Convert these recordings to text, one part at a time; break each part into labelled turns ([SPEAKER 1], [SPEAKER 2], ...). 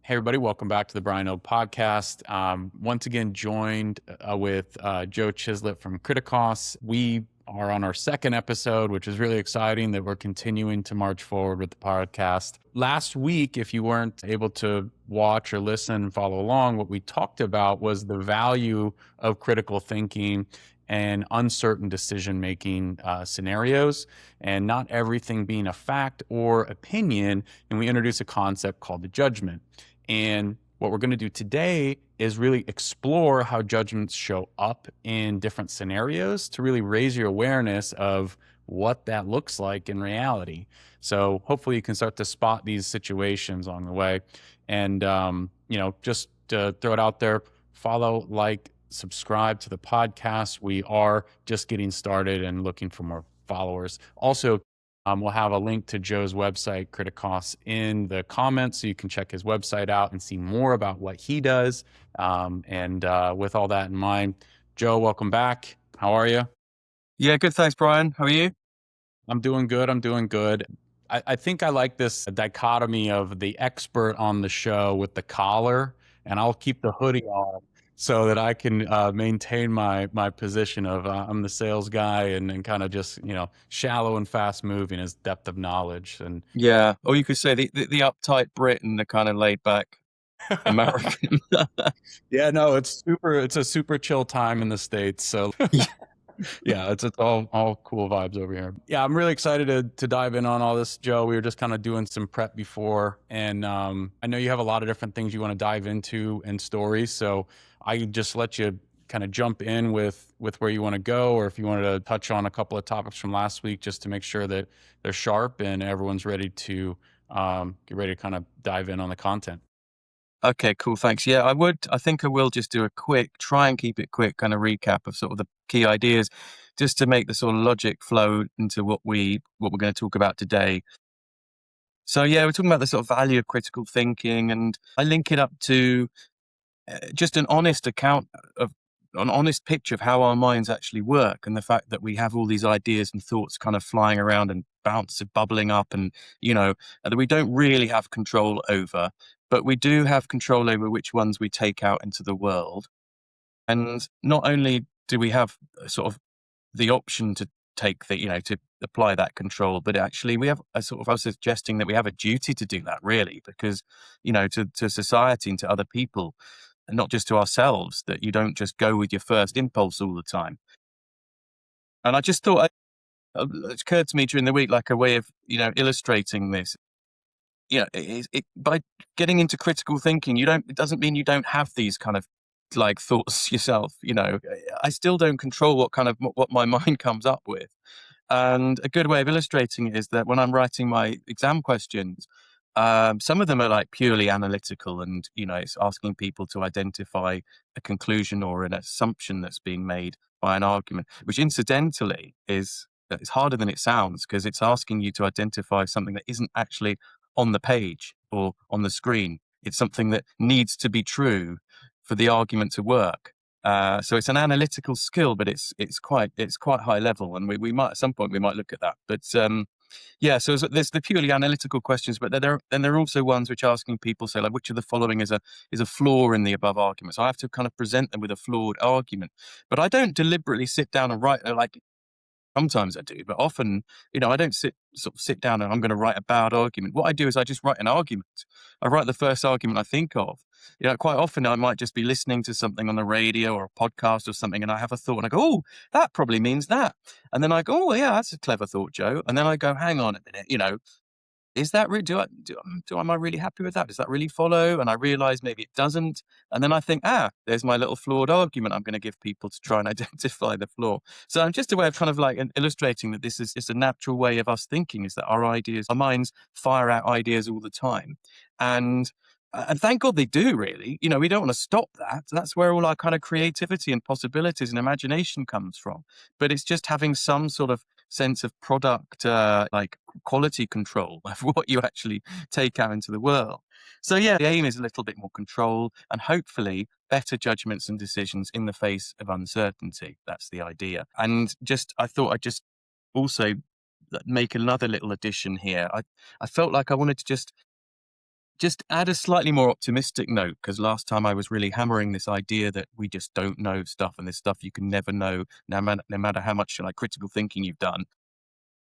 [SPEAKER 1] Hey, everybody, welcome back to the Brian O podcast. Once again, joined with Joe Chislett from Kritikos. We are on our second episode, which is really exciting that we're continuing to march forward with the podcast. Last week, if you weren't able to watch or listen and follow along, what we talked about was the value of critical thinking and uncertain decision-making scenarios, and not everything being a fact or opinion. And we introduced a concept called the judgment. And what we're going to do today is really explore how judgments show up in different scenarios to really raise your awareness of what that looks like in reality. So hopefully you can start to spot these situations along the way. And, just to throw it out there, follow, like, subscribe to the podcast. We are just getting started and looking for more followers. Also, we'll have a link to Joe's website, Kritikos, in the comments, so you can check his website out and see more about what he does. With all that in mind, Joe, welcome back. How are you?
[SPEAKER 2] Yeah, good. Thanks, Brian. How are you?
[SPEAKER 1] I'm doing good. I think I like this dichotomy of the expert on the show with the collar, and I'll keep the hoodie on so that I can maintain my position of I'm the sales guy and kind of just, shallow and fast moving as depth of knowledge. And
[SPEAKER 2] Yeah. Or you could say the uptight Brit and the kind of laid back American.
[SPEAKER 1] yeah, no, it's a super chill time in the States. So yeah, it's all cool vibes over here. Yeah, I'm really excited to dive in on all this, Joe. We were just kind of doing some prep before, and I know you have a lot of different things you want to dive into and stories. So I just let you kind of jump in with where you want to go, or if you wanted to touch on a couple of topics from last week, just to make sure that they're sharp and everyone's ready to get ready to kind of dive in on the content.
[SPEAKER 2] Okay, cool. Thanks. Yeah, I think I will just do a try and keep it quick kind of recap of sort of the key ideas just to make the sort of logic flow into what we're going to talk about today. So yeah, we're talking about the sort of value of critical thinking, and I link it up to just an honest account of an honest picture of how our minds actually work, and the fact that we have all these ideas and thoughts kind of flying around and bubbling up, and that we don't really have control over, but we do have control over which ones we take out into the world. And not only do we have sort of the option to to apply that control, but actually we have I was suggesting that we have a duty to do that, really, because to society and to other people, and not just to ourselves, that you don't just go with your first impulse all the time. And I just thought it occurred to me during the week, like a way of illustrating this. By getting into critical thinking, it doesn't mean you don't have these kind of like thoughts yourself. I still don't control what my mind comes up with. And a good way of illustrating it is that when I'm writing my exam questions, some of them are like purely analytical, and it's asking people to identify a conclusion or an assumption that's being made by an argument, which incidentally is it's harder than it sounds, because it's asking you to identify something that isn't actually on the page or on the screen. It's something that needs to be true for the argument to work. So it's an analytical skill, but it's quite high level, and we might at some point we might look at that. But yeah, so there's the purely analytical questions, but then there are also ones which are asking people, say, like, which of the following is a flaw in the above argument. So I have to kind of present them with a flawed argument, but I don't deliberately sit down and write like. Sometimes I do, but often, I don't sit down and I'm going to write a bad argument. What I do is I just write an argument. I write the first argument I think of. Quite often I might just be listening to something on the radio or a podcast or something, and I have a thought and I go, oh, that probably means that. And then I go, oh yeah, that's a clever thought, Joe. And then I go, hang on a minute, is that really, am I really happy with that? Does that really follow? And I realize maybe it doesn't. And then I think, there's my little flawed argument I'm going to give people to try and identify the flaw. So I'm just a way of kind of like illustrating that this is just a natural way of us thinking, is that our minds fire out ideas all the time. And thank God they do, really. We don't want to stop that. That's where all our kind of creativity and possibilities and imagination comes from. But it's just having some sort of sense of product, like quality control of what you actually take out into the world. So yeah, the aim is a little bit more control and hopefully better judgments and decisions in the face of uncertainty. That's the idea. And I thought I'd just also make another little addition here. I felt like I wanted to just just add a slightly more optimistic note, because last time I was really hammering this idea that we just don't know stuff, and this stuff you can never know, no matter how much like critical thinking you've done.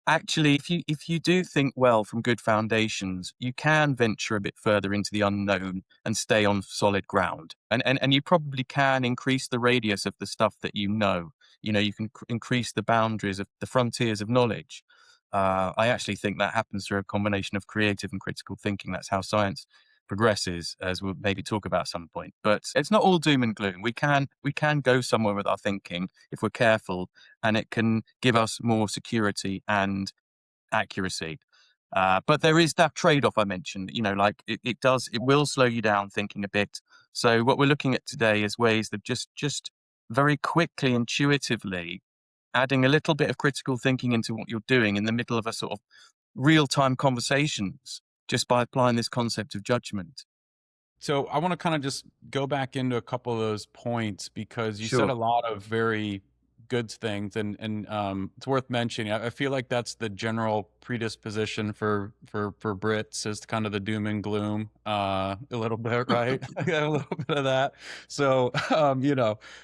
[SPEAKER 2] Actually, if you do think well from good foundations, you can venture a bit further into the unknown and stay on solid ground. And you probably can increase the radius of the stuff that you know. You know, you can increase the boundaries of the frontiers of knowledge. I actually think that happens through a combination of creative and critical thinking. That's how science progresses, as we'll maybe talk about at some point. But it's not all doom and gloom. We can go somewhere with our thinking if we're careful, and it can give us more security and accuracy. But there is that trade-off I mentioned. You know, like it will slow you down thinking a bit. So what we're looking at today is ways that just very quickly, intuitively adding a little bit of critical thinking into what you're doing in the middle of a sort of real-time conversations, just by applying this concept of judgment.
[SPEAKER 1] So I want to kind of just go back into a couple of those points because you said
[SPEAKER 2] Sure.
[SPEAKER 1] a lot of very good things, and it's worth mentioning. I feel like that's the general predisposition for Brits is kind of the doom and gloom, a little bit, right? A little bit of that. So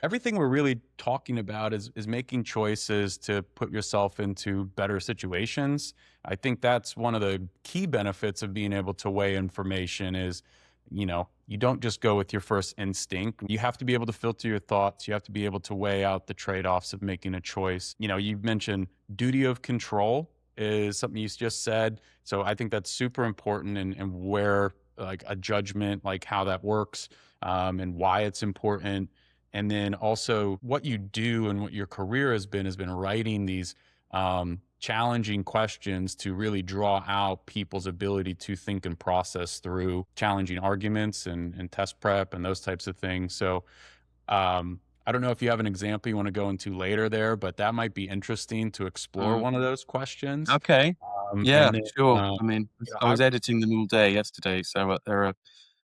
[SPEAKER 1] everything we're really talking about is making choices to put yourself into better situations. I think that's one of the key benefits of being able to weigh information is you don't just go with your first instinct. You have to be able to filter your thoughts. You have to be able to weigh out the trade-offs of making a choice. You mentioned duty of control is something you just said. So I think that's super important, and where like a judgment, like how that works, and why it's important. And then also what you do and what your career has been writing these challenging questions to really draw out people's ability to think and process through challenging arguments and test prep and those types of things. So I don't know if you have an example you want to go into later there, but that might be interesting to explore
[SPEAKER 2] Mm.
[SPEAKER 1] one of those questions.
[SPEAKER 2] Okay. Yeah,
[SPEAKER 1] And then,
[SPEAKER 2] sure. I mean, I
[SPEAKER 1] I
[SPEAKER 2] was editing them all day yesterday, so they're
[SPEAKER 1] well,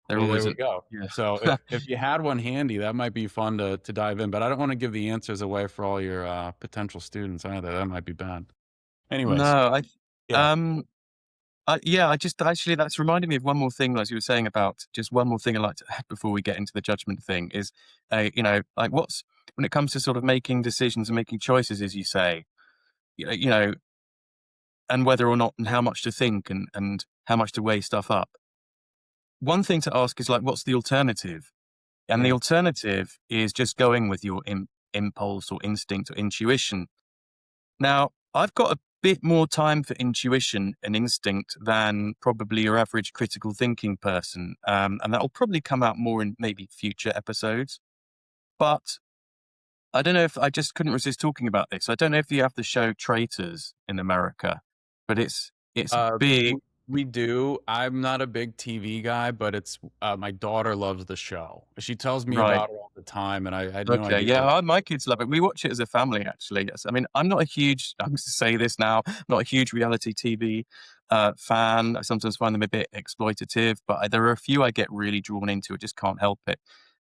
[SPEAKER 1] there
[SPEAKER 2] always
[SPEAKER 1] we
[SPEAKER 2] at,
[SPEAKER 1] go. So
[SPEAKER 2] yeah.
[SPEAKER 1] if you had one handy, that might be fun to dive in. But I don't want to give the answers away for all your potential students either. That might be bad. Anyways,
[SPEAKER 2] No,
[SPEAKER 1] yeah.
[SPEAKER 2] um, yeah, I just actually that's reminded me of one more thing, as you were saying about just one more thing I'd like to add before we get into the judgment thing is, like what's when it comes to sort of making decisions and making choices, as you say, you know, and whether or not and how much to think and how much to weigh stuff up. One thing to ask is like, what's the alternative? And the
[SPEAKER 1] Yeah.
[SPEAKER 2] alternative is just going with your impulse or instinct or intuition. Now, I've got a bit more time for intuition and instinct than probably your average critical thinking person. And that'll probably come out more in maybe future episodes. But I don't know if I just couldn't resist talking about this. I don't know if you have the show Traitors in America, but it's
[SPEAKER 1] Uh,
[SPEAKER 2] big.
[SPEAKER 1] w- we do. I'm not a big TV guy, but it's my daughter loves the show. She tells me
[SPEAKER 2] Right.
[SPEAKER 1] about it all the time, and I had no
[SPEAKER 2] Okay,
[SPEAKER 1] idea.
[SPEAKER 2] yeah, my kids love it. We watch it as a family, actually. Yes, I mean, I'm not a huge. I'm going to say this now. Not a huge reality TV fan. I sometimes find them a bit exploitative, but there are a few I get really drawn into. I just can't help it,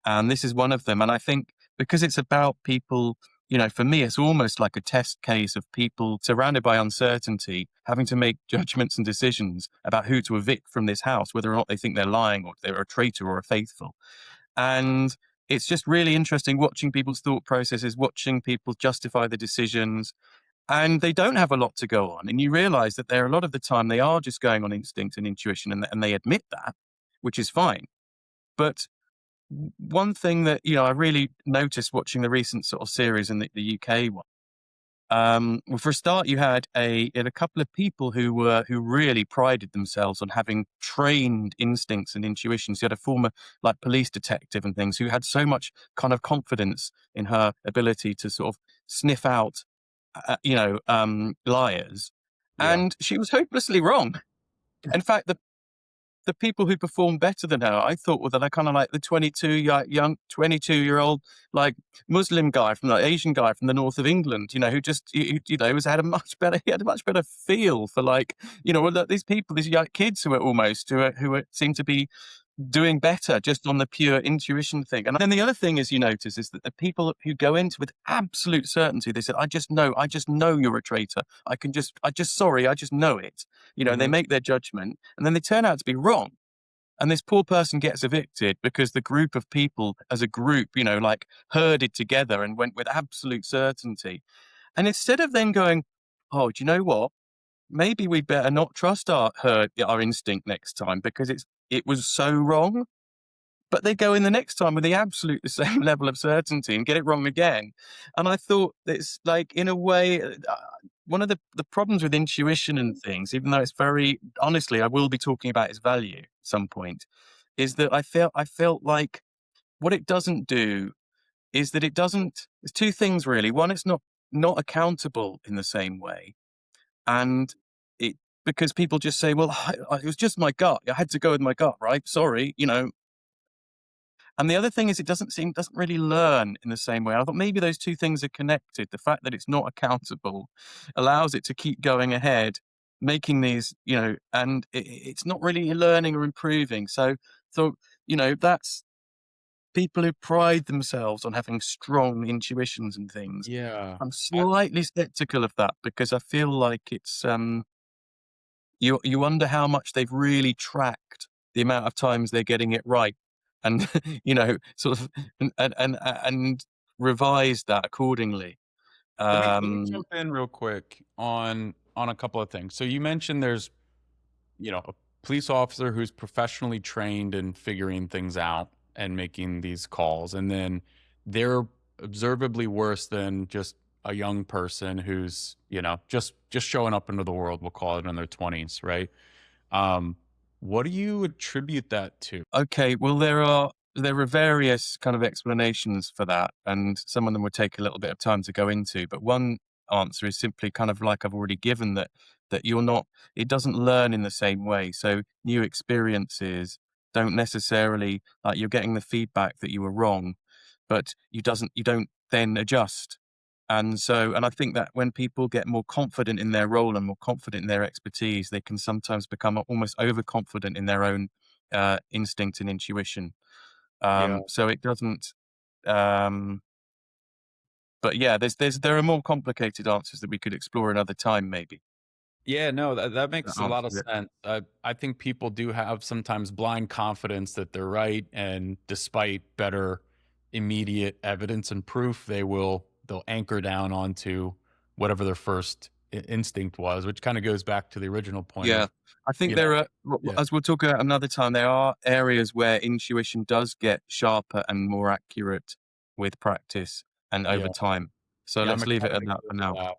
[SPEAKER 2] and this is one of them. And I think because it's about people, for me, it's almost like a test case of people surrounded by uncertainty, having to make judgments and decisions about who to evict from this house, whether or not they think they're lying or they're a traitor or a faithful. And it's just really interesting watching people's thought processes, watching people justify the decisions, and they don't have a lot to go on. And you realize that a lot of the time they are just going on instinct and intuition, and they admit that, which is fine. But one thing that, I really noticed watching the recent sort of series in the UK one, well, for a start, you had a couple of people who really prided themselves on having trained instincts and intuitions. You had a former like police detective and things who had so much kind of confidence in her ability to sort of sniff out, liars,
[SPEAKER 1] Yeah.
[SPEAKER 2] and she was hopelessly wrong. In fact, the people who performed better than her, I thought, were that kind of like the young 22-year-old like Muslim guy from the Asian guy from the north of England, who just was had a much better he had a much better feel for like these people, these young kids who seem to be doing better just on the pure intuition thing. And then the other thing is you notice is that the people who go into with absolute certainty, they said, I just know you're a traitor. I just know it. And they
[SPEAKER 1] Hmm.
[SPEAKER 2] make their judgment and then they turn out to be wrong. And this poor person gets evicted because the group of people as a group, like herded together and went with absolute certainty. And instead of then going, oh, do you know what? Maybe we better not trust our instinct next time because it was so wrong. But they go in the next time with the same level of certainty and get it wrong again. And I thought it's like, in a way, one of the problems with intuition and things, even though it's very, honestly, I will be talking about its value at some point, is that I felt like what it doesn't do is that there's two things really. One, it's not accountable in the same way. And it, because people just say, well, it was just my gut. I had to go with my gut, right? Sorry, And the other thing is it doesn't really learn in the same way. I thought maybe those two things are connected. The fact that it's not accountable allows it to keep going ahead, making these, and it's not really learning or improving. So, that's people who pride themselves on having strong intuitions and things.
[SPEAKER 1] Yeah.
[SPEAKER 2] I'm slightly skeptical of that because I feel like it's, you wonder how much they've really tracked the amount of times they're getting it right, and sort of, and revise that accordingly.
[SPEAKER 1] Let me
[SPEAKER 2] Um,
[SPEAKER 1] jump in real quick on a couple of things. So you mentioned there's, a police officer who's professionally trained in figuring things out and making these calls, and then they're observably worse than just a young person who's, just showing up into the world, we'll call it, in their 20s, right? Um, what do you attribute that to?
[SPEAKER 2] okay, well there are various kind of explanations for that, and some of them would take a little bit of time to go into. But one answer is simply kind of like I've already given, that you're not. It doesn't learn in the same way. So new experiences don't necessarily, like, you're getting the feedback that you were wrong, but you don't then adjust. And I think that when people get more confident in their role and more confident in their expertise, they can sometimes become almost overconfident in their own instinct and intuition.
[SPEAKER 1] Yeah.
[SPEAKER 2] So it doesn't. Um, but yeah, there are more complicated answers that we could explore another time, maybe.
[SPEAKER 1] Yeah, no, that
[SPEAKER 2] That
[SPEAKER 1] makes a lot of
[SPEAKER 2] answers it.
[SPEAKER 1] sense. I think people do have sometimes blind confidence that they're right, and despite better immediate evidence and proof, they'll anchor down onto whatever their first instinct was, which kind of goes back to the original point
[SPEAKER 2] Yeah,
[SPEAKER 1] of,
[SPEAKER 2] I think
[SPEAKER 1] you know,
[SPEAKER 2] there are,
[SPEAKER 1] yeah,
[SPEAKER 2] as we'll talk about another time, there are areas where intuition does get sharper and more accurate with practice and over
[SPEAKER 1] yeah,
[SPEAKER 2] time. So
[SPEAKER 1] yeah. I'm
[SPEAKER 2] let's leave it
[SPEAKER 1] excited
[SPEAKER 2] at
[SPEAKER 1] to
[SPEAKER 2] that
[SPEAKER 1] get
[SPEAKER 2] for
[SPEAKER 1] into
[SPEAKER 2] now.
[SPEAKER 1] that.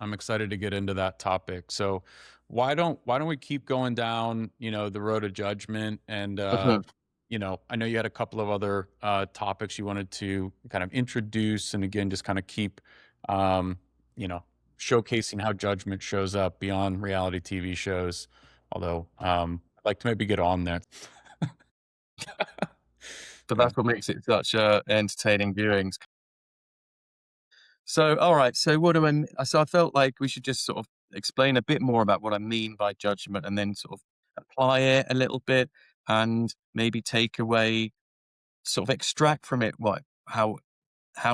[SPEAKER 1] I'm excited to get into that topic. So why don't we keep going down, the road of judgment, and
[SPEAKER 2] Mhm.
[SPEAKER 1] I know you had a couple of other topics you wanted to kind of introduce, and again, just kind of keep, um, you know, showcasing how judgment shows up beyond reality TV shows. Although I'd like to maybe get on there.
[SPEAKER 2] But
[SPEAKER 1] Yeah,
[SPEAKER 2] that's what makes it such entertaining viewings. So, all right. So, so I felt like we should just sort of explain a bit more about what I mean by judgment, and then sort of apply it a little bit, and maybe take away, sort of extract from it how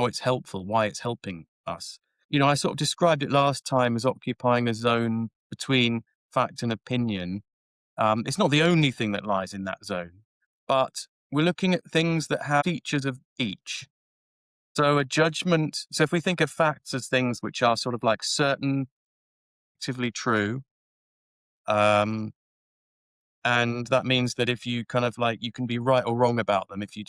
[SPEAKER 2] it's helpful, why it's helping us. I sort of described it last time as occupying a zone between fact and opinion. It's not the only thing that lies in that zone, but we're looking at things that have features of each. So a judgment, so if we think of facts as things which are sort of like certain, actively true, um, and that means that if you kind of like, you can be right or wrong about them. If you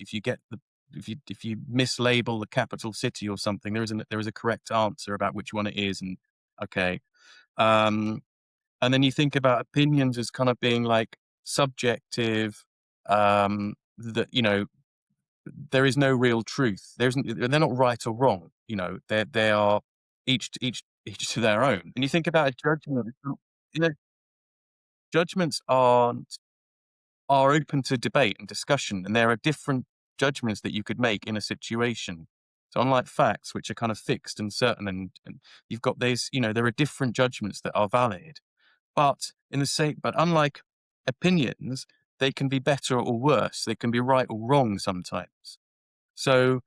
[SPEAKER 2] mislabel the capital city or something, there is a correct answer about which one it is. And okay. Um, and then you think about opinions as kind of being like subjective, that, there is no real truth. They're not right or wrong. They are each to their own. And you think about a judgment, you know, judgments are open to debate and discussion, and there are different judgments that you could make in a situation. So unlike facts, which are kind of fixed and certain, and you've got these, there are different judgments that are valid. But unlike opinions, they can be better or worse. They can be right or wrong sometimes. So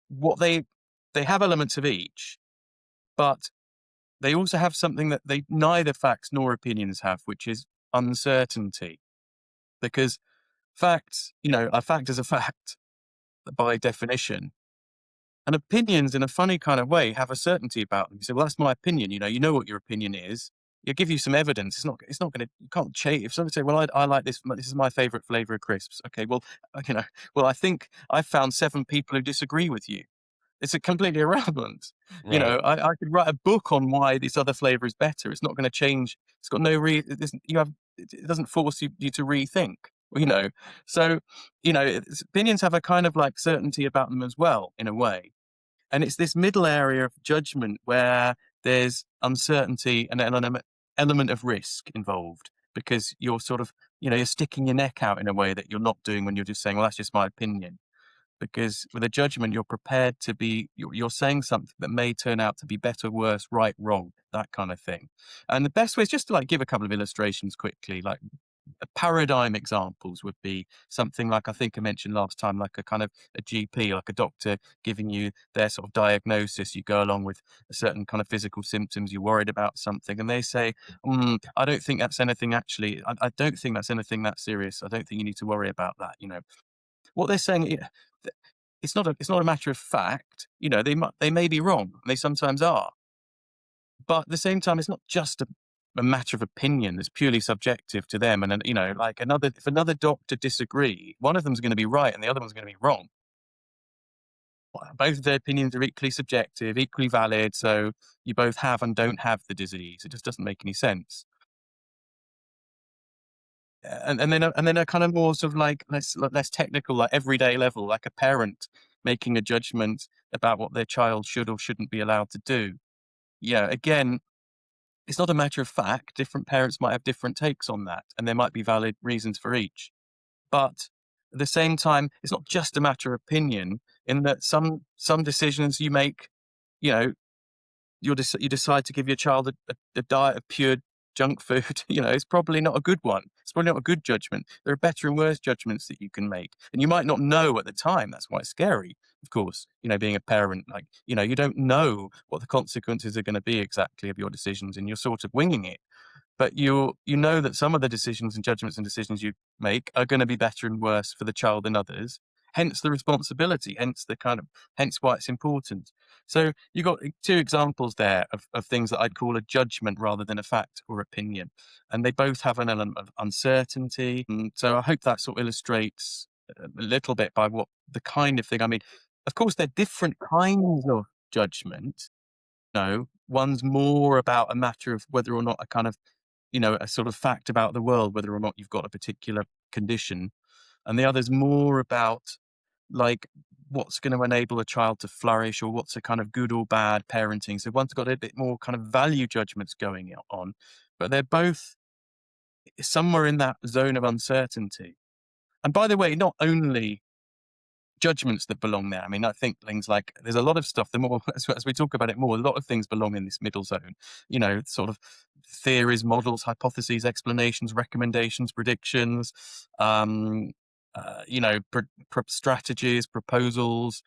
[SPEAKER 2] what they have elements of each, but they also have something that they neither facts nor opinions have, which is uncertainty. because facts, a fact is a fact by definition. And opinions, in a funny kind of way, have a certainty about them. You say, "Well, that's my opinion." You know what your opinion is. It'll give you some evidence. It's not going to. You can't change. If somebody say, "Well, I like this. This is my favorite flavor of crisps." Okay, well, well, I think I've found 7 people who disagree with you. It's a completely irrelevant.
[SPEAKER 1] Right.
[SPEAKER 2] I could write a book on why this other flavor is better. It's not going to change. It's got no it doesn't- you have. It doesn't force you to rethink. So opinions have a kind of like certainty about them as well, in a way. And it's this middle area of judgment where there's uncertainty and an element of risk involved, because you're sort of, you're sticking your neck out in a way that you're not doing when you're just saying, "Well, that's just my opinion." Because with a judgment, you're prepared to be, you're saying something that may turn out to be better, worse, right, wrong, that kind of thing. And the best way is just to like give a couple of illustrations quickly, like paradigm examples would be something like, I think I mentioned last time, like a kind of a GP, like a doctor giving you their sort of diagnosis. You go along with a certain kind of physical symptoms, you're worried about something, and they say, "I don't think that's anything actually, I don't think that's anything that serious. I don't think you need to worry about that." What they're saying, it's not a matter of fact. They may be wrong, and they sometimes are. But at the same time, it's not just a matter of opinion that's purely subjective to them. And then, like if another doctor disagree, one of them's going to be right and the other one's going to be wrong. Both of their opinions are equally subjective, equally valid. So you both have and don't have the disease. It just doesn't make any sense. And then a kind of more sort of like less technical, like everyday level, like a parent making a judgment about what their child should or shouldn't be allowed to do. Yeah, again, it's not a matter of fact. Different parents might have different takes on that, and there might be valid reasons for each. But at the same time, it's not just a matter of opinion, in that some decisions you make, you know, you decide to give your child a diet of pure junk food. It's probably not a good one. It's probably not a good judgment. There are better and worse judgments that you can make, and you might not know at the time. That's why it's scary, of course. Being a parent, like you don't know what the consequences are going to be exactly of your decisions, and you're sort of winging it. But you know that some of the decisions and judgments and decisions you make are going to be better and worse for the child than others. Hence the responsibility. Hence why it's important. So you got 2 examples there of things that I'd call a judgment rather than a fact or opinion, and they both have an element of uncertainty. And so I hope that sort of illustrates a little bit by what the kind of thing. I mean, of course, they're different kinds of judgment. One's more about a matter of whether or not a kind of a sort of fact about the world, whether or not you've got a particular condition. And the other's more about like what's going to enable a child to flourish, or what's a kind of good or bad parenting. So one's got a bit more kind of value judgments going on, but they're both somewhere in that zone of uncertainty. And by the way, not only judgments that belong there. I mean, I think things like there's a lot of stuff. The more as we talk about it more, a lot of things belong in this middle zone. Sort of theories, models, hypotheses, explanations, recommendations, predictions. Um, strategies, proposals.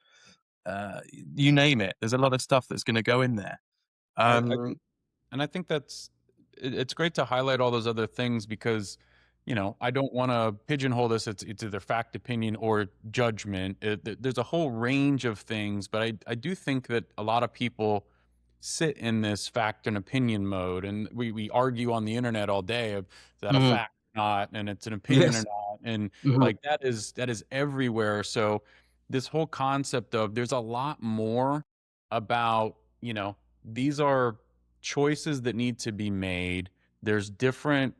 [SPEAKER 2] You name it. There's a lot of stuff that's going to go in there.
[SPEAKER 1] I
[SPEAKER 2] Um,
[SPEAKER 1] think, and I think it's great to highlight all those other things because, I don't want to pigeonhole this. It's either fact, opinion, or judgment. There's a whole range of things, but I do think that a lot of people sit in this fact and opinion mode, and we argue on the internet all day of, is that a
[SPEAKER 2] mhm,
[SPEAKER 1] fact or not, and it's an opinion or
[SPEAKER 2] yes.
[SPEAKER 1] not, and
[SPEAKER 2] Mhm,
[SPEAKER 1] like that is everywhere. So this whole concept of there's a lot more about, these are choices that need to be made. There's different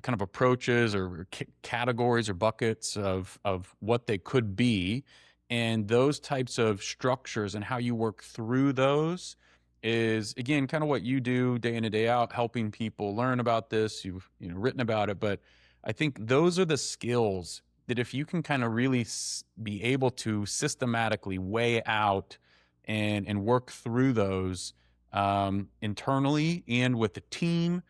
[SPEAKER 1] kind of approaches or categories or buckets of what they could be, and those types of structures and how you work through those is, again, kind of what you do day in and day out, helping people learn about this. You've written about it, but I think those are the skills that if you can kind of really be able to systematically weigh out and work through those internally and with the team.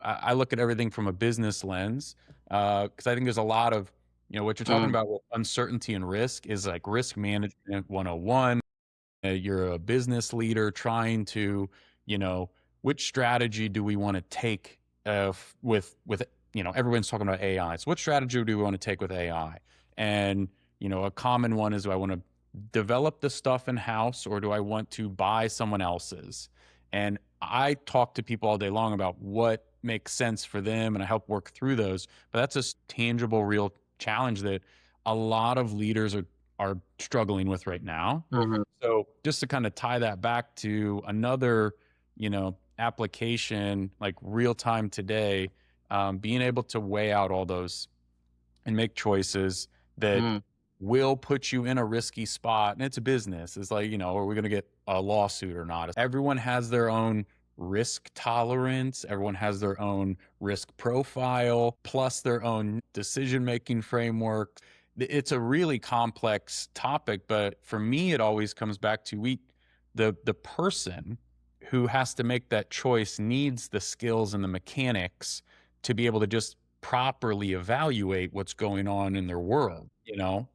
[SPEAKER 1] I look at everything from a business lens because I think there's a lot of, what you're talking
[SPEAKER 2] mm,
[SPEAKER 1] about with uncertainty and risk is like risk management 101. You're a business leader trying to, you know, which strategy do we want to take with everyone's talking about AI. So what strategy do we want to take with AI? And, a common one is, do I want to develop the stuff in house, or do I want to buy someone else's? And I talk to people all day long about what makes sense for them, and I help work through those. But that's a tangible, real challenge that a lot of leaders are struggling with right now.
[SPEAKER 2] Mhm.
[SPEAKER 1] So just to kind of tie that back to another, application, like real time today, being able to weigh out all those and make choices that
[SPEAKER 2] Mm.
[SPEAKER 1] will put you in a risky spot. And it's a business. It's like, are we going to get a lawsuit or not? Everyone has their own risk tolerance. Everyone has their own risk profile, plus their own decision making framework. It's a really complex topic, but for me, it always comes back to the person who has to make that choice needs the skills and the mechanics to be able to just properly evaluate what's going on in their world,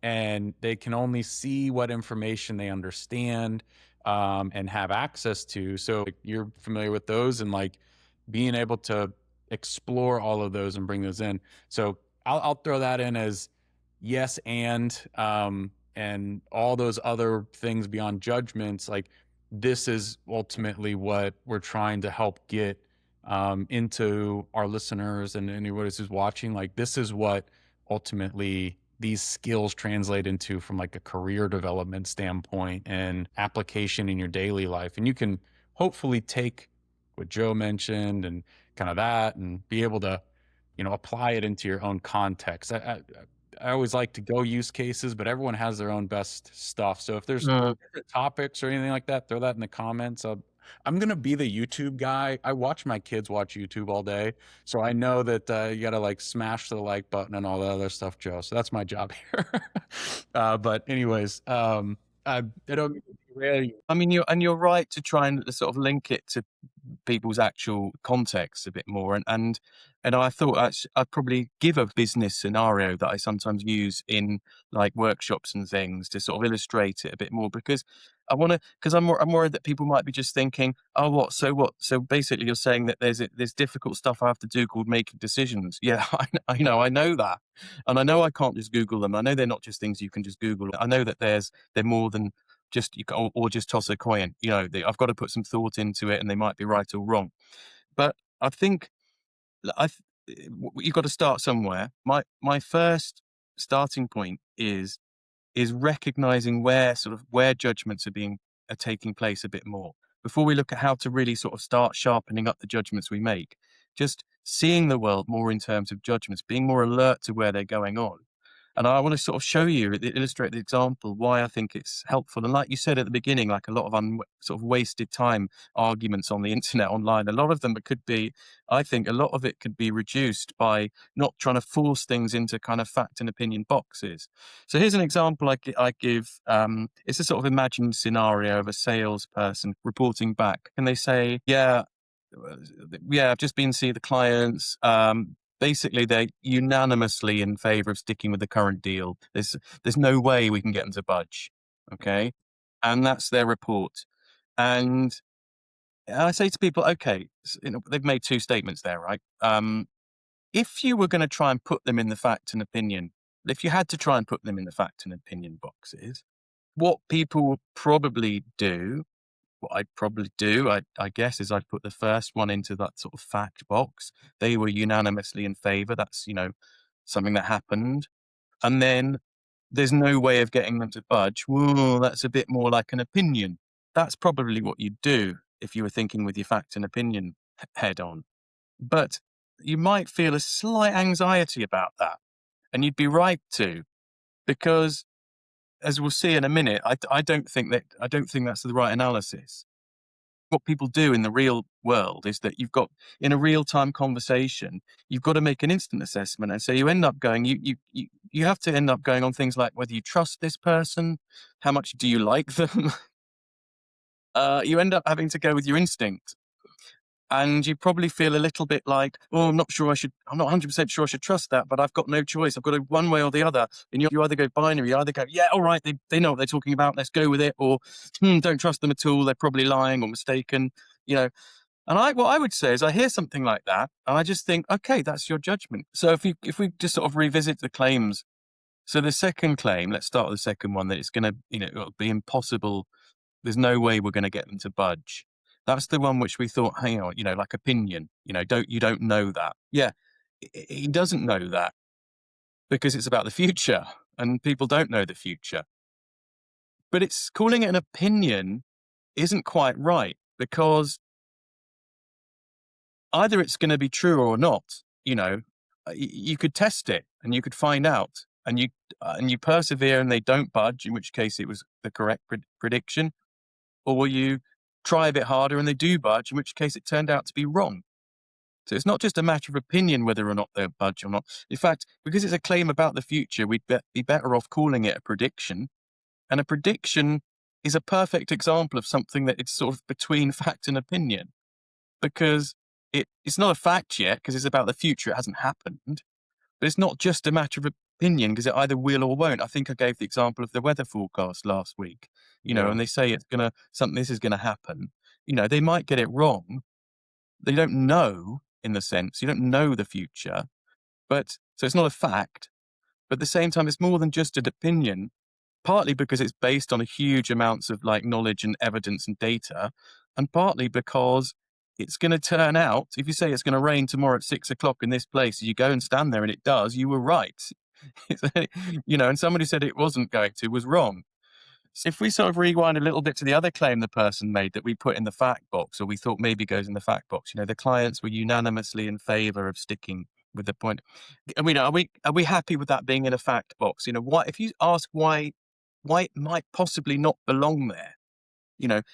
[SPEAKER 1] and they can only see what information they understand, and have access to. So like, you're familiar with those, and like being able to explore all of those and bring those in. So I'll throw that in as yes, and all those other things beyond judgments. Like this is ultimately what we're trying to help get into our listeners and anybody who's watching. Like this is what ultimately these skills translate into from like a career development standpoint and application in your daily life. And you can hopefully take what Joe mentioned and kind of that and be able to, apply it into your own context. I always like to go use cases, but everyone has their own best stuff. So if there's
[SPEAKER 2] Mm.
[SPEAKER 1] different topics or anything like that, throw that in the comments. I'm going to be the YouTube guy. I watch my kids watch YouTube all day. So I know that you got to like smash the like button and all that other stuff, Joe. So that's my job here. But anyways, I don't mean to derail you.
[SPEAKER 2] I mean, you're right to try and sort of link it to people's actual context a bit more. And I thought I'd probably give a business scenario that I sometimes use in like workshops and things to sort of illustrate it a bit more, because because I'm worried that people might be just thinking, oh, what? So what? So basically you're saying that there's difficult stuff I have to do called making decisions. Yeah, I know that. And I know I can't just Google them. I know they're not just things you can just Google. I know that they're more than just or just toss a coin. I've got to put some thought into it, and they might be right or wrong. But I think you've got to start somewhere. My first starting point is recognizing where judgments are taking place a bit more before we look at how to really sort of start sharpening up the judgments we make. Just seeing the world more in terms of judgments, being more alert to where they're going on. And I want to sort of show you, illustrate the example, why I think it's helpful. And like you said at the beginning, like a lot of sort of wasted time arguments on the internet online, a lot of them I think a lot of it could be reduced by not trying to force things into kind of fact and opinion boxes. So here's an example I give. It's a sort of imagined scenario of a salesperson reporting back. And they say, I've just been to see the clients. Basically, they're unanimously in favor of sticking with the current deal. There's no way we can get them to budge. Okay. And that's their report. And I say to people, okay, they've made two statements there, right? If you were going to try and put them in the fact and opinion, if you had to try and put them in the fact and opinion boxes, what people would probably do, what I'd probably do, I guess, is I'd put the first one into that sort of fact box. They were unanimously in favor. That's, something that happened. And then there's no way of getting them to budge. Whoa, that's a bit more like an opinion. That's probably what you'd do if you were thinking with your fact and opinion head on. But you might feel a slight anxiety about that. And you'd be right to, because as we'll see in a minute, I don't think that's the right analysis. What people do in the real world is that in a real-time conversation, you've got to make an instant assessment. And so you end up going, you have to end up going on things like whether you trust this person, how much do you like them? You end up having to go with your instinct. And you probably feel a little bit like, oh, I'm not 100% sure I should trust that, but I've got no choice. I've got to one way or the other. And you either go binary, you either go, yeah, all right, they know what they're talking about, let's go with it. Or don't trust them at all, they're probably lying or mistaken. You know, And what I would say is I hear something like that and I just think, okay, that's your judgment. So if we just sort of revisit the claims. So the second claim, let's start with the second one, that it's going to, it'll be impossible. There's no way we're going to get them to budge. That's the one which we thought, hang on, like opinion, you don't know that. Yeah, he doesn't know that because it's about the future and people don't know the future. But it's calling it an opinion isn't quite right, because either it's going to be true or not. You could test it and you could find out, and you persevere and they don't budge, in which case it was the correct prediction. Or will you try a bit harder and they do budge, in which case it turned out to be wrong? So it's not just a matter of opinion whether or not they'll budge or not. In fact, because it's a claim about the future, we'd be better off calling it a prediction. And a prediction is a perfect example of something that it's sort of between fact and opinion, because it's not a fact yet because it's about the future. It hasn't happened. But it's not just a matter of opinion because it either will or won't. I think I gave the example of the weather forecast last week,
[SPEAKER 1] Yeah.
[SPEAKER 2] and they say this is going to happen. They might get it wrong. They don't know, in the sense, you don't know the future, but so it's not a fact, but at the same time, it's more than just an opinion, partly because it's based on a huge amounts of knowledge and evidence and data, and partly because it's going to turn out, if you say it's going to rain tomorrow at 6:00 in this place, you go and stand there and it does, you were right. And somebody said it wasn't going to, was wrong. So if we sort of rewind a little bit to the other claim the person made that we put in the fact box, or we thought maybe goes in the fact box, the clients were unanimously in favor of sticking with the point. I mean, are we happy with that being in a fact box? If you ask why it might possibly not belong there,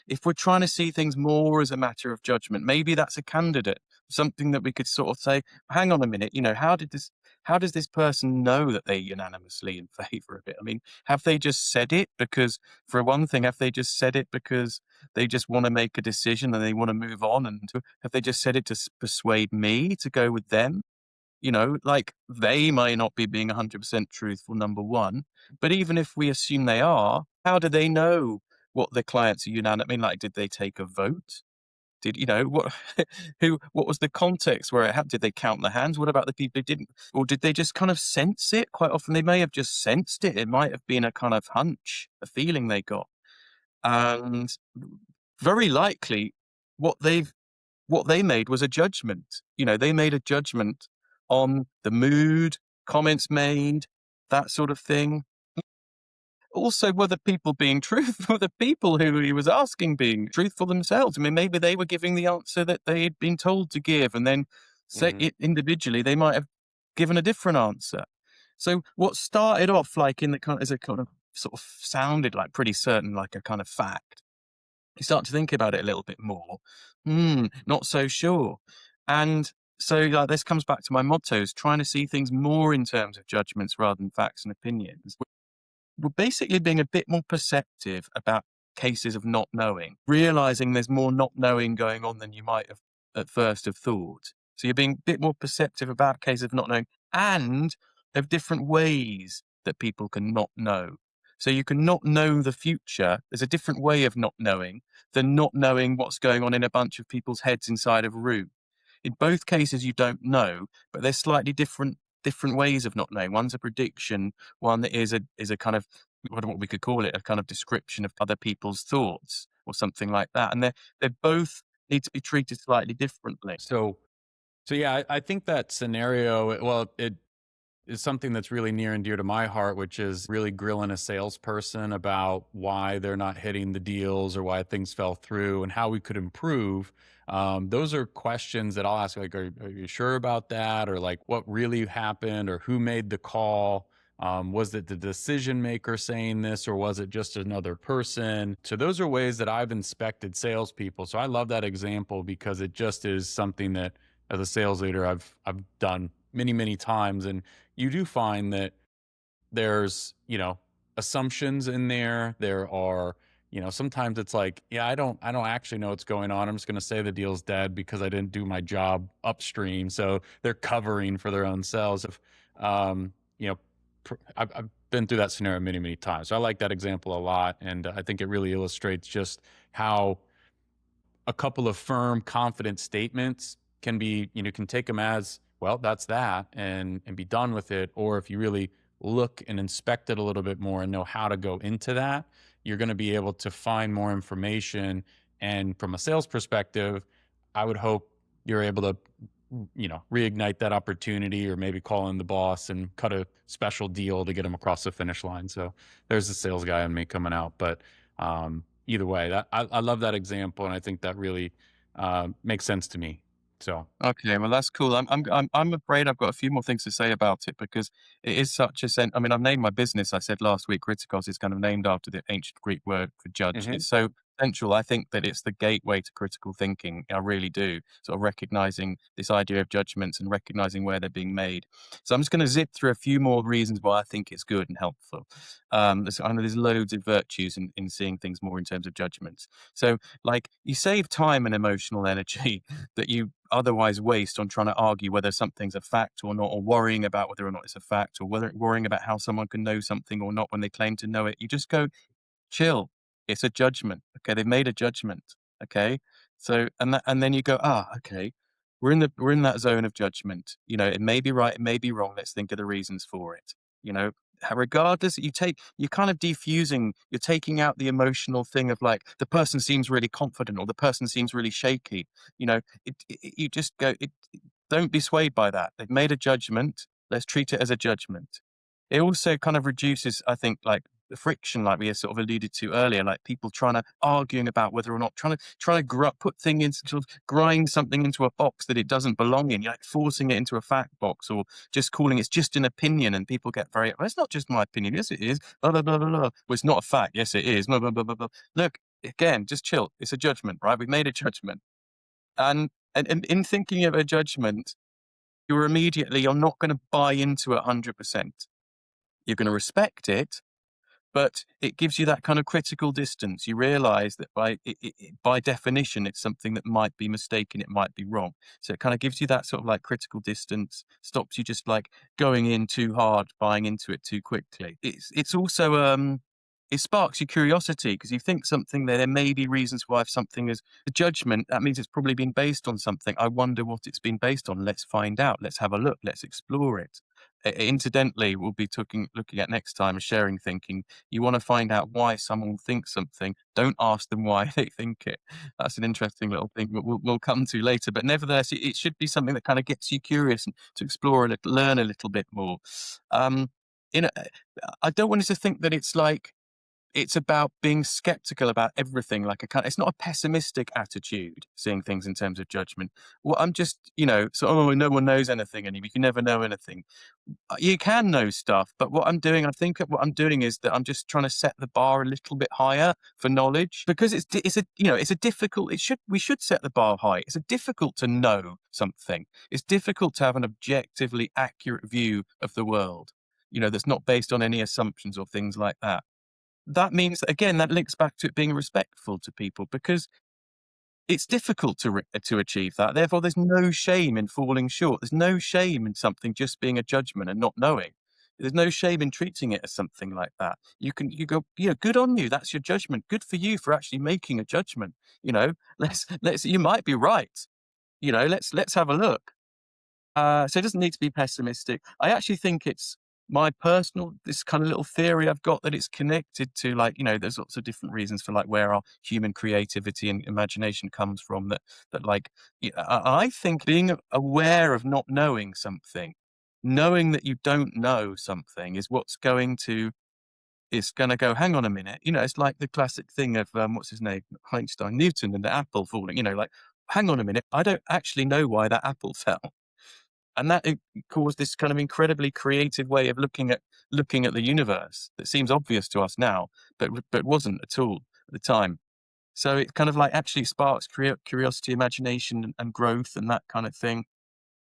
[SPEAKER 2] if we're trying to see things more as a matter of judgment, maybe that's a candidate, something that we could sort of say, hang on a minute, how does this person know that they're unanimously in favor of it? I mean, have they just said it because, for one thing, have they just said it because they just want to make a decision and they want to move on? And have they just said it to persuade me to go with them? They may not be being 100% truthful, number one, but even if we assume they are, how do they know what the clients are unanimous? I mean, did they take a vote? What, what was the context where it happened? Did they count the hands? What about the people who didn't? Or did they just kind of sense it? Quite often they may have just sensed it. It might have been a kind of hunch, a feeling they got. And very likely what they made was a judgment. They made a judgment on the mood, comments made, that sort of thing. Also, were the people being truthful? The people who he was asking being truthful themselves? I mean, maybe they were giving the answer that they had been told to give, and then it individually they might have given a different answer. So what started off in the kind as a kind of sort of sounded like pretty certain, like a kind of fact, you start to think about it a little bit more. Not so sure. And so this comes back to my mottos, trying to see things more in terms of judgments rather than facts and opinions. We're basically being a bit more perceptive about cases of not knowing, realizing there's more not knowing going on than you might have at first have thought. So you're being a bit more perceptive about cases of not knowing, and of different ways that people can not know. So you can not know the future. There's a different way of not knowing than not knowing what's going on in a bunch of people's heads inside of a room. In both cases, you don't know, but there's slightly different ways of not knowing. One's a prediction, one that is a kind of what we could call it, a kind of description of other people's thoughts or something like that. And they both need to be treated slightly differently.
[SPEAKER 1] So yeah, I think that scenario, well, it is something that's really near and dear to my heart, which is really grilling a salesperson about why they're not hitting the deals or why things fell through and how we could improve. Those are questions that I'll ask, like, are you sure about that? Or like, what really happened? Or who made the call? Was it the decision maker saying this, or was it just another person? So those are ways that I've inspected salespeople. So I love that example because it just is something that, as a sales leader, I've done many times. And you do find that there's, assumptions in there. There are, sometimes it's like, yeah, I don't actually know what's going on. I'm just going to say the deal's dead because I didn't do my job upstream. So they're covering for their own selves. If, you know, I've been through that scenario many times. So I like that example a lot. And I think it really illustrates just how a couple of firm, confident statements can be, can take them as, well, that's that, and be done with it. Or if you really look and inspect it a little bit more and know how to go into that, you're going to be able to find more information. And from a sales perspective, I would hope you're able to, reignite that opportunity, or maybe call in the boss and cut a special deal to get him across the finish line. So there's the sales guy on me coming out. But either way, I love that example, and I think that really makes sense to me. So
[SPEAKER 2] Okay, well that's cool. I'm afraid I've got a few more things to say about it because it is such a I mean, I've named my business. I said last week, Kritikos is kind of named after the ancient Greek word for judge.
[SPEAKER 1] hmm
[SPEAKER 2] It's so essential. I think that it's the gateway to critical thinking. I really do. Sort of recognizing this idea of judgments and recognizing where they're being made. So I'm just going to zip through a few more reasons why I think it's good and helpful. I know there's loads of virtues in seeing things more in terms of judgments. So, like, you save time and emotional energy that you otherwise waste on trying to argue whether something's a fact or not, or worrying about whether or not it's a fact, or whether worrying about how someone can know something or not when they claim to know it. You just go, chill. It's a judgment. Okay, they've made a judgment. Okay, so and then you go, okay, we're in that zone of judgment. It may be right, it may be wrong. Let's think of the reasons for it. You know, regardless, you're kind of defusing. You're taking out the emotional thing of like the person seems really confident or the person seems really shaky. You just go. Don't be swayed by that. They've made a judgment. Let's treat it as a judgment. It also kind of reduces, I think, like the friction, like we sort of alluded to earlier, like people arguing about whether or not trying to put thing in, sort of grind something into a box that it doesn't belong in. You're like forcing it into a fact box, or just calling it's just an opinion, and people get very, well, it's not just my opinion. Yes, it is. Blah blah blah blah blah. Well, it's not a fact. Yes, it is. Blah blah blah blah blah. Look, again, just chill. It's a judgment, right? We've made a judgment, and in thinking of a judgment, you're not going to buy into it 100%. You're going to respect it, but it gives you that kind of critical distance. You realize that by definition, it's something that might be mistaken, it might be wrong. So it kind of gives you that sort of like critical distance, stops you just like going in too hard, buying into it too quickly. It's also it sparks your curiosity because you think something there may be reasons why if something is a judgment, that means it's probably been based on something. I wonder what it's been based on. Let's find out. Let's have a look. Let's explore it. Incidentally, we'll be looking at next time sharing thinking. You want to find out why someone thinks something. Don't ask them why they think it. That's an interesting little thing that we'll come to later. But nevertheless, it should be something that kind of gets you curious and to explore a little, learn a little bit more. Um, I don't want us to think that it's about being skeptical about everything. It's not a pessimistic attitude, seeing things in terms of judgment. Well, I'm just, no one knows anything anymore. You can never know anything. You can know stuff, but I think what I'm doing is that I'm just trying to set the bar a little bit higher for knowledge because we should set the bar high. It's difficult to know something. It's difficult to have an objectively accurate view of the world, that's not based on any assumptions or things like that. That means that, again, that links back to it being respectful to people because it's difficult to achieve that. Therefore, there's no shame in falling short. There's no shame in something just being a judgment and not knowing. There's no shame in treating it as something like that. You go, good on you. That's your judgment. Good for you for actually making a judgment. You might be right. Let's have a look. So it doesn't need to be pessimistic. I actually think it's this kind of little theory I've got that it's connected to there's lots of different reasons for where our human creativity and imagination comes from I think being aware of not knowing something, knowing that you don't know something is it's going to go, hang on a minute. It's like the classic thing of, what's his name? Einstein, Newton and the apple falling, hang on a minute. I don't actually know why that apple fell. And that it caused this kind of incredibly creative way of looking at the universe that seems obvious to us now, but wasn't at all at the time. So it kind of actually sparks curiosity, imagination, and growth and that kind of thing.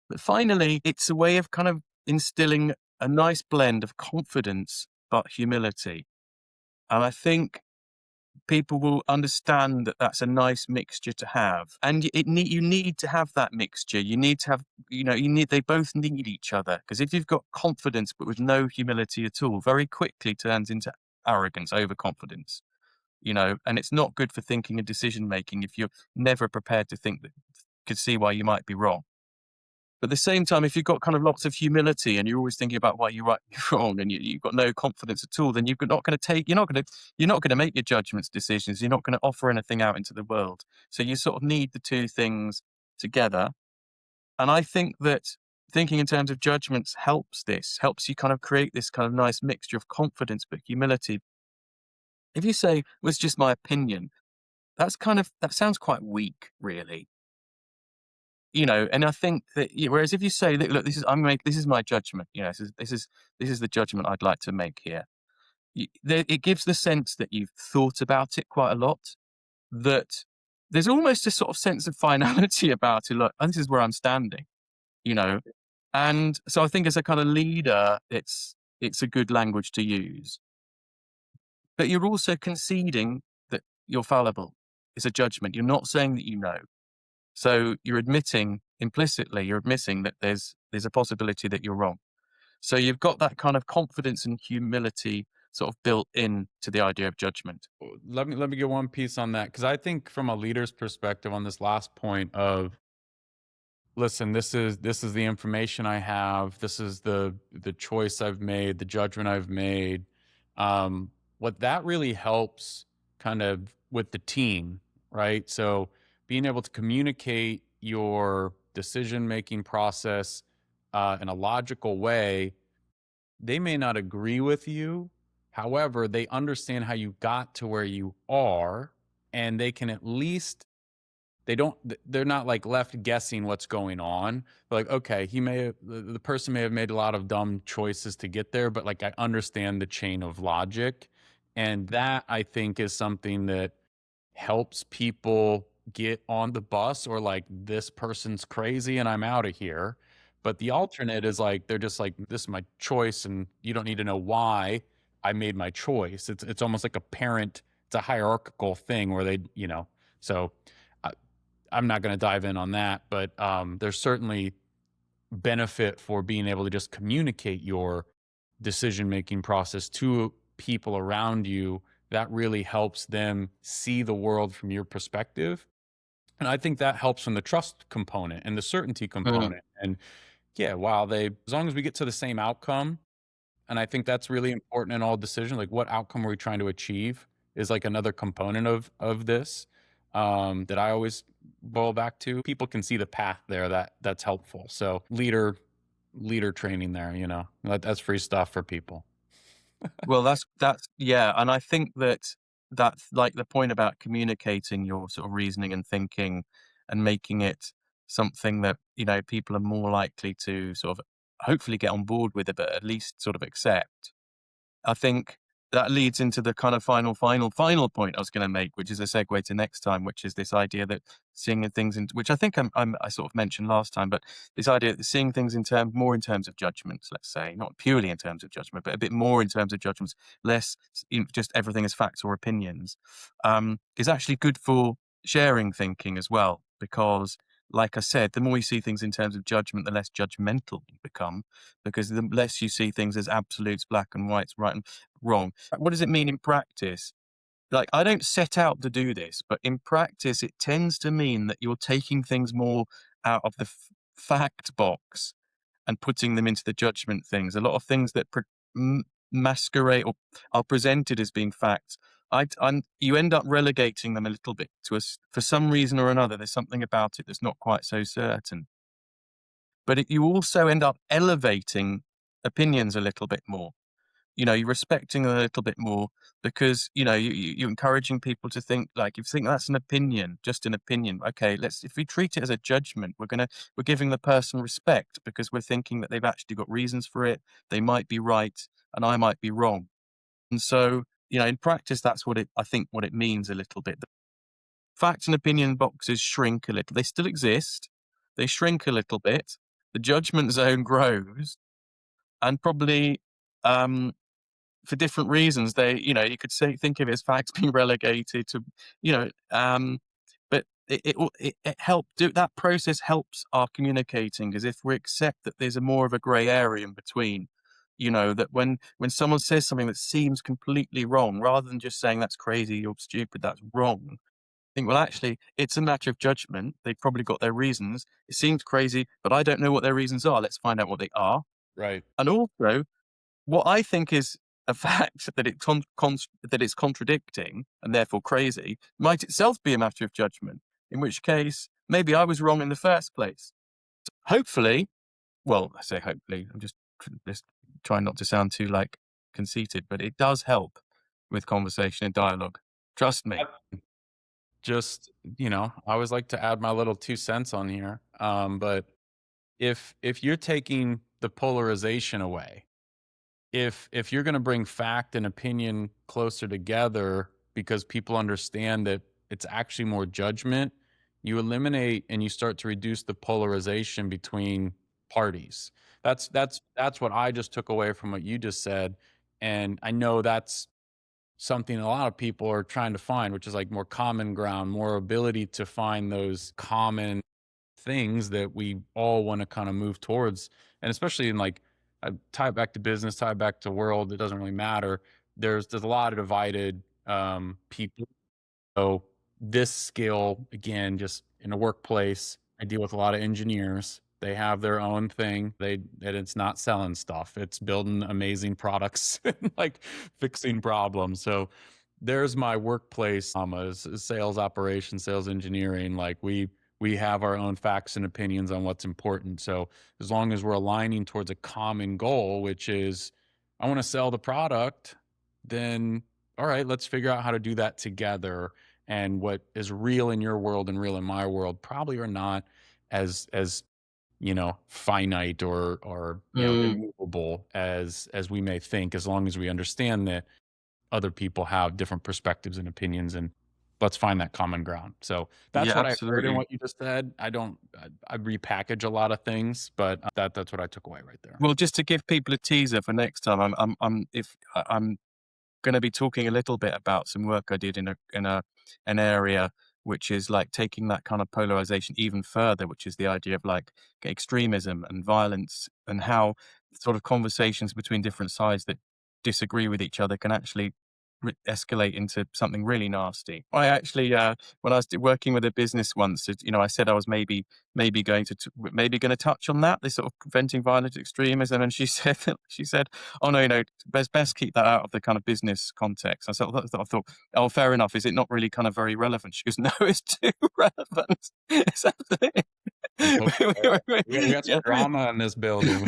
[SPEAKER 2] But finally, it's a way of kind of instilling a nice blend of confidence but humility. And I think people will understand that that's a nice mixture to have, and you need to have that mixture. You need to have, they both need each other, because if you've got confidence but with no humility at all, very quickly turns into arrogance, overconfidence. and it's not good for thinking and decision making if you're never prepared to think that could see why you might be wrong. But at the same time, if you've got kind of lots of humility and you're always thinking about why you're right, you're wrong, and you've got no confidence at all, then you're not going to make your judgments, decisions. You're not going to offer anything out into the world. So you sort of need the two things together. And I think that thinking in terms of judgments helps you kind of create this kind of nice mixture of confidence but humility. If you say, well, it's just my opinion, that sounds quite weak, really. And I think that whereas if you say, look, this is my judgment, this is the judgment I'd like to make here. It gives the sense that you've thought about it quite a lot, that there's almost a sort of sense of finality about it. Like, and this is where I'm standing, you know. And so I think as a kind of leader, it's a good language to use. But you're also conceding that you're fallible. It's a judgment. You're not saying that you know. So you're admitting implicitly, you're admitting that there's a possibility that you're wrong. So you've got that kind of confidence and humility sort of built in to the idea of judgment.
[SPEAKER 1] Let me get one piece on that, because I think from a leader's perspective on this last point of, listen, this is the information I have, this is the choice I've made, the judgment I've made. What that really helps kind of with the team, right? So being able to communicate your decision making process in a logical way. They may not agree with you, however, they understand how you got to where you are, and they can at least, they're not like left guessing what's going on. They're like, okay, the person may have made a lot of dumb choices to get there, but like I understand the chain of logic. And that, I think, is something that helps people get on the bus, or like, this person's crazy and I'm out of here. But the alternate is like, they're just like, this is my choice and you don't need to know why I made my choice. It's almost like a parent, it's a hierarchical thing where so I, I'm not going to dive in on that, but there's certainly benefit for being able to just communicate your decision making process to people around you. That really helps them see the world from your perspective. And I think that helps from the trust component and the certainty
[SPEAKER 2] Mm.
[SPEAKER 1] component. And yeah, as long as we get to the same outcome, and I think that's really important in all decisions, like what outcome are we trying to achieve is like another component of this, that I always boil back to. People can see the path there, that's helpful. So leader training there, that's free stuff for people.
[SPEAKER 2] Well, that's yeah, and I think that's like the point about communicating your sort of reasoning and thinking and making it something that, people are more likely to sort of hopefully get on board with it, but at least sort of accept. I think that leads into the kind of final point I was going to make, which is a segue to next time, which is this idea that seeing things in, which I think I sort of mentioned last time, but this idea that seeing things more in terms of judgments, let's say, not purely in terms of judgment, but a bit more in terms of judgments, less just everything as facts or opinions, is actually good for sharing thinking as well, because like I said, the more you see things in terms of judgment, the less judgmental you become, because the less you see things as absolutes, black and whites, right and wrong. What does it mean in practice? Like, I don't set out to do this, but in practice, it tends to mean that you're taking things more out of the fact box and putting them into the judgment things. A lot of things that masquerade or are presented as being facts, you end up relegating them a little bit to us for some reason or another. There's something about it that's not quite so certain. But you also end up elevating opinions a little bit more. You're respecting them a little bit more because, you're encouraging people to think, like, if you think that's an opinion, just an opinion, okay, if we treat it as a judgment, we're giving the person respect because we're thinking that they've actually got reasons for it. They might be right and I might be wrong. And so, in practice, that's I think what it means a little bit. The fact and opinion boxes shrink a little. They still exist. They shrink a little bit. The judgment zone grows and probably, for different reasons, you could think of it as facts being relegated to, but it helped do that process helps our communicating, as if we accept that there's a more of a grey area in between, that when someone says something that seems completely wrong, rather than just saying that's crazy, you're stupid, that's wrong, think, well, actually, it's a matter of judgment. They've probably got their reasons. It seems crazy, but I don't know what their reasons are. Let's find out what they are.
[SPEAKER 1] Right.
[SPEAKER 2] And also, what I think is a fact that that it's contradicting and therefore crazy might itself be a matter of judgment. In which case, maybe I was wrong in the first place. Hopefully, well, I say hopefully. I'm just trying not to sound too like conceited, but it does help with conversation and dialogue. Trust me.
[SPEAKER 1] Just, I always like to add my little 2 cents on here. But if you're taking the polarization away, if you're going to bring fact and opinion closer together because people understand that it's actually more judgment, you eliminate and you start to reduce the polarization between parties. That's what I just took away from what you just said, and I know that's something a lot of people are trying to find, which is like more common ground, more ability to find those common things that we all want to kind of move towards. And especially in like, tie it back to business, tie it back to world, it doesn't really matter. There's a lot of divided people. So this skill, again, just in a workplace, I deal with a lot of engineers. They have their own thing. And it's not selling stuff. It's building amazing products and like fixing problems. So there's my workplace is sales operations, sales engineering. Like we have our own facts and opinions on what's important. So as long as we're aligning towards a common goal, which is I want to sell the product, then all right, let's figure out how to do that together. And what is real in your world and real in my world probably are not as finite or
[SPEAKER 2] Mm,
[SPEAKER 1] immovable as we may think, as long as we understand that other people have different perspectives and opinions, and let's find that common ground. So that's
[SPEAKER 2] yeah,
[SPEAKER 1] what I heard in
[SPEAKER 2] absolutely.
[SPEAKER 1] what you just said. I repackage a lot of things, but that's what I took away right there.
[SPEAKER 2] Well, just to give people a teaser for next time, I'm going to be talking a little bit about some work I did in an area which is like taking that kind of polarization even further, which is the idea of like extremism and violence and how sort of conversations between different sides that disagree with each other can actually escalate into something really nasty. I actually, when I was working with a business once, I said I was maybe going to maybe going to touch on that, this sort of preventing violent extremism, and she said oh no, best keep that out of the kind of business context. I thought, oh, fair enough. Is it not really kind of very relevant? She goes, no, it's too relevant. It's absolutely.
[SPEAKER 1] We got some
[SPEAKER 2] Yeah.
[SPEAKER 1] drama in this building.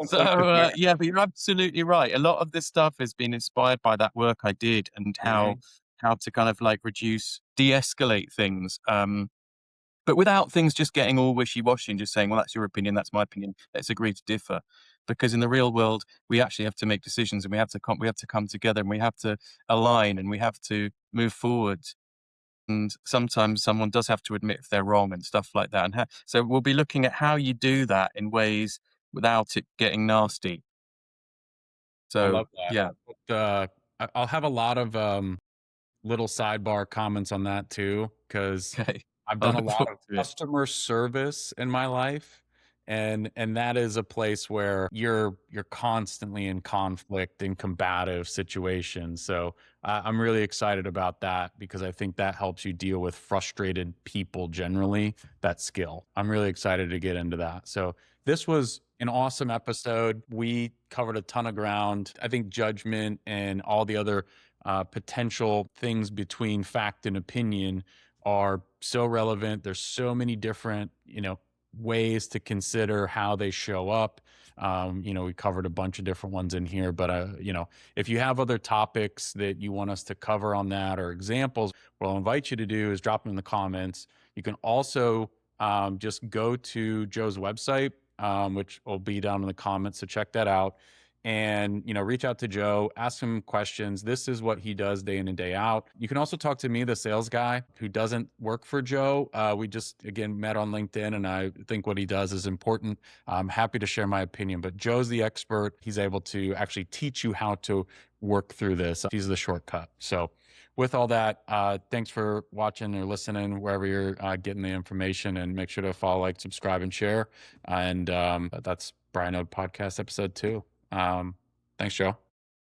[SPEAKER 2] So yeah, but you're absolutely right. A lot of this stuff has been inspired by that work I did and
[SPEAKER 1] Right.
[SPEAKER 2] how to kind of like de-escalate things. But without things just getting all wishy-washy and just saying, well, that's your opinion, that's my opinion. Let's agree to differ. Because in the real world, we actually have to make decisions and we have to come together and we have to align and we have to move forward. And sometimes someone does have to admit if they're wrong and stuff like that. And so we'll be looking at how you do that in ways without it getting nasty.
[SPEAKER 1] I
[SPEAKER 2] So
[SPEAKER 1] love that.
[SPEAKER 2] yeah,
[SPEAKER 1] But, I'll have a lot of little sidebar comments on that too, because
[SPEAKER 2] okay.
[SPEAKER 1] I've
[SPEAKER 2] I
[SPEAKER 1] done a
[SPEAKER 2] look
[SPEAKER 1] lot
[SPEAKER 2] forward
[SPEAKER 1] of
[SPEAKER 2] to it.
[SPEAKER 1] customer service in my life, and that is a place where you're constantly in conflict and combative situations. So I'm really excited about that because I think that helps you deal with frustrated people generally. That skill. I'm really excited to get into that. So this was an awesome episode. We covered a ton of ground. I think judgment and all the other potential things between fact and opinion are so relevant. There's so many different, ways to consider how they show up. We covered a bunch of different ones in here, but if you have other topics that you want us to cover on that or examples, what I'll invite you to do is drop them in the comments. You can also just go to Joe's website, which will be down in the comments. So check that out and reach out to Joe, ask him questions. This is what he does day in and day out. You can also talk to me, the sales guy who doesn't work for Joe. We just again met on LinkedIn, and I think what he does is important. I'm happy to share my opinion, but Joe's the expert. He's able to actually teach you how to work through this. He's the shortcut. So with all that, thanks for watching or listening wherever you're getting the information, and make sure to follow, like, subscribe, and share. And that's Brian Ode Podcast episode 2. Thanks, Joe.